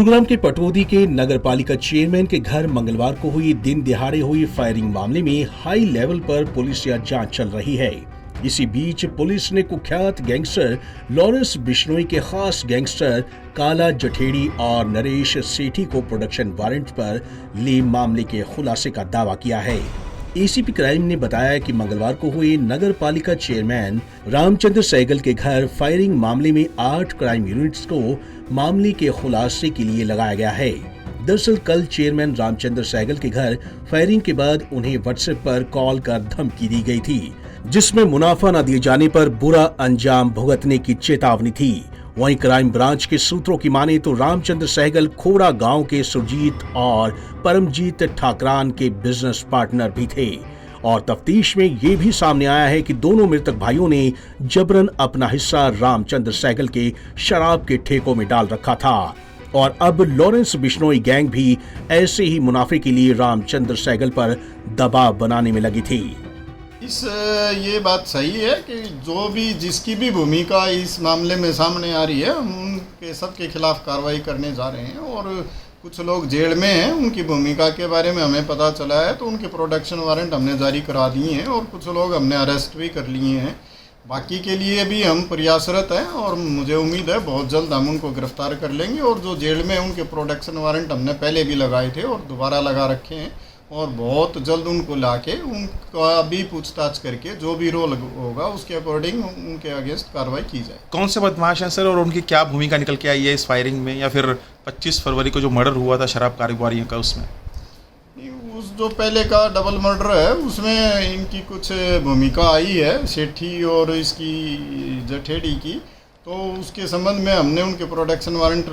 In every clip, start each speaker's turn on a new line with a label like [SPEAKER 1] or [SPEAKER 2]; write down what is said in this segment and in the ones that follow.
[SPEAKER 1] गुरुग्राम के पटौदी के नगर पालिका चेयरमैन के घर मंगलवार को हुई दिन दिहाड़े हुई फायरिंग मामले में हाई लेवल पर पुलिस या जांच चल रही है। इसी बीच पुलिस ने कुख्यात गैंगस्टर लॉरेंस बिश्नोई के खास गैंगस्टर काला जठेड़ी और नरेश सेठी को प्रोडक्शन वारंट पर ले मामले के खुलासे का दावा किया है। एसीपी क्राइम ने बताया कि मंगलवार को हुए नगर पालिका चेयरमैन रामचंद्र सहगल के घर फायरिंग मामले में 8 क्राइम यूनिट्स को मामले के खुलासे के लिए लगाया गया है। दरअसल कल चेयरमैन रामचंद्र सहगल के घर फायरिंग के बाद उन्हें व्हाट्सएप पर कॉल कर धमकी दी गई थी, जिसमें मुनाफा न दिए जाने पर बुरा अंजाम भुगतने की चेतावनी थी। वहीं क्राइम ब्रांच के सूत्रों की माने तो रामचंद्र सहगल खोड़ा गांव के सुरजीत और परमजीत ठाकरान के बिजनेस पार्टनर भी थे और तफ्तीश में ये भी सामने आया है कि दोनों मृतक भाइयों ने जबरन अपना हिस्सा रामचंद्र सहगल के शराब के ठेकों में डाल रखा था और अब लॉरेंस बिश्नोई गैंग भी ऐसे ही मुनाफे के लिए रामचंद्र सहगल पर दबाव बनाने में लगी थी।
[SPEAKER 2] ये बात सही है कि जो भी जिसकी भी भूमिका इस मामले में सामने आ रही है, हम उनके सबके खिलाफ कार्रवाई करने जा रहे हैं और कुछ लोग जेल में हैं। उनकी भूमिका के बारे में हमें पता चला है तो उनके प्रोडक्शन वारंट हमने जारी करा दिए हैं और कुछ लोग हमने अरेस्ट भी कर लिए हैं। बाकी के लिए भी हम प्रयासरत हैं और मुझे उम्मीद है बहुत जल्द हम उनको गिरफ्तार कर लेंगे। और जो जेल में उनके प्रोडक्शन वारंट हमने पहले भी लगाए थे और दोबारा लगा रखे हैं और बहुत जल्द उनको लाके उनका भी पूछताछ करके जो भी रोल होगा उसके अकॉर्डिंग उनके अगेंस्ट कार्रवाई की जाए।
[SPEAKER 3] कौन से बदमाश हैं सर और उनकी क्या भूमिका निकल के आई है इस फायरिंग में, या फिर 25 फरवरी को जो मर्डर हुआ था शराब कारोबारियों का उसमें?
[SPEAKER 2] उस जो पहले का डबल मर्डर है उसमें इनकी कुछ भूमिका आई है, सेठी और इसकी जठेड़ी की। तो उसके संबंध में हमने उनके प्रोडक्शन वारंट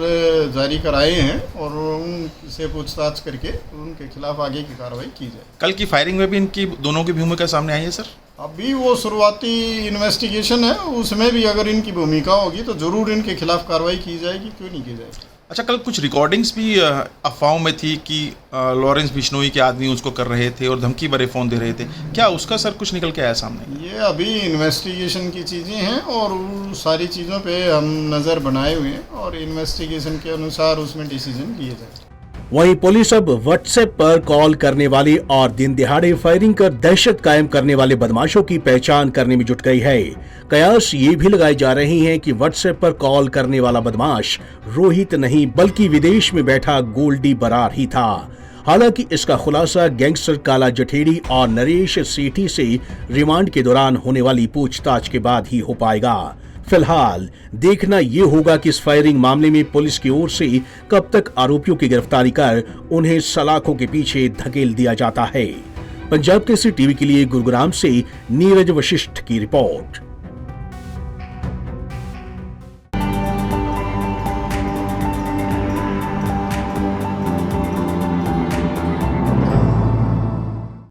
[SPEAKER 2] जारी कराए हैं और उनसे पूछताछ करके उनके खिलाफ आगे की कार्रवाई की जाए।
[SPEAKER 3] कल की फायरिंग में भी इनकी दोनों की भूमिका सामने आई है सर?
[SPEAKER 2] अभी वो शुरुआती इन्वेस्टिगेशन है, उसमें भी अगर इनकी भूमिका होगी तो जरूर इनके खिलाफ कार्रवाई की जाएगी, क्यों नहीं की जाएगी।
[SPEAKER 3] अच्छा, कल कुछ रिकॉर्डिंग्स भी अफवाहों में थी कि लॉरेंस बिश्नोई के आदमी उसको कर रहे थे और धमकी भरे फ़ोन दे रहे थे। क्या उसका सर कुछ निकल के आया सामने?
[SPEAKER 2] ये अभी इन्वेस्टिगेशन की चीज़ें हैं और सारी चीज़ों पे हम नज़र बनाए हुए हैं और इन्वेस्टिगेशन के अनुसार उसमें डिसीजन लिए जाए।
[SPEAKER 1] वहीं पुलिस अब व्हाट्सएप पर कॉल करने वाले और दिन दिहाड़े फायरिंग कर दहशत कायम करने वाले बदमाशों की पहचान करने में जुट गई है। कयास ये भी लगाए जा रहे हैं कि व्हाट्सएप पर कॉल करने वाला बदमाश रोहित नहीं बल्कि विदेश में बैठा गोल्डी बरार ही था। हालांकि इसका खुलासा गैंगस्टर काला जठेड़ी और नरेश सेठी से रिमांड के दौरान होने वाली पूछताछ के बाद ही हो पाएगा। फिलहाल देखना ये होगा कि इस फायरिंग मामले में पुलिस की ओर से कब तक आरोपियों की गिरफ्तारी कर उन्हें सलाखों के पीछे धकेल दिया जाता है। पंजाब केसरी टीवी के लिए गुरुग्राम से नीरज वशिष्ठ की रिपोर्ट।